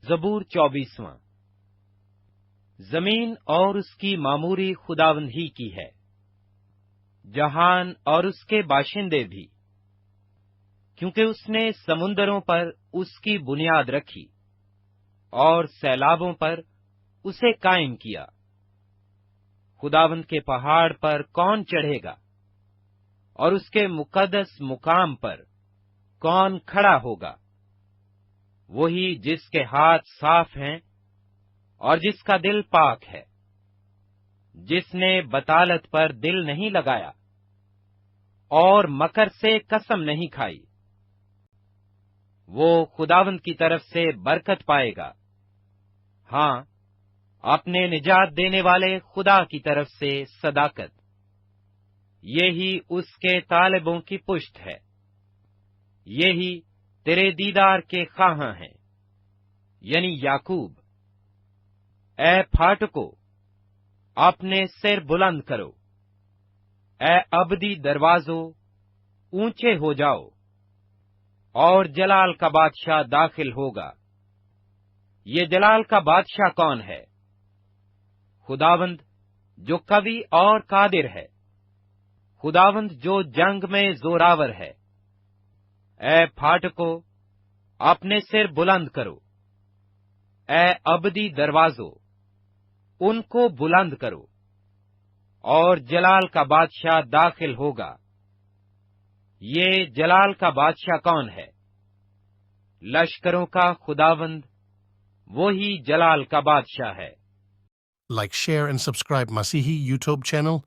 زبور 24واں۔ زمین اور اس کی معموری خداوند ہی کی ہے، جہان اور اس کے باشندے بھی، کیونکہ اس نے سمندروں پر اس کی بنیاد رکھی اور سیلابوں پر اسے قائم کیا۔ خداوند کے پہاڑ پر کون چڑھے گا، اور اس کے مقدس مقام پر کون کھڑا ہوگا؟ وہی جس کے ہاتھ صاف ہیں اور جس کا دل پاک ہے، جس نے بطالت پر دل نہیں لگایا اور مکر سے قسم نہیں کھائی، وہ خداوند کی طرف سے برکت پائے گا، ہاں، اپنے نجات دینے والے خدا کی طرف سے صداقت۔ یہی اس کے طالبوں کی پشت ہے، یہی تیرے دیدار کے خواہاں ہیں، یعنی یعقوب۔ اے پھاٹکو، اپنے سر بلند کرو، اے ابدی دروازو، اونچے ہو جاؤ، اور جلال کا بادشاہ داخل ہوگا۔ یہ جلال کا بادشاہ کون ہے؟ خداوند جو قوی اور قادر ہے، خداوند جو جنگ میں زوراور ہے۔ اے پھاٹکو، اپنے سر بلند کرو، اے ابدی دروازو، ان کو بلند کرو، اور جلال کا بادشاہ داخل ہوگا۔ یہ جلال کا بادشاہ کون ہے؟ لشکروں کا خداوند، وہی جلال کا بادشاہ ہے۔ Like, share and subscribe Masihi YouTube channel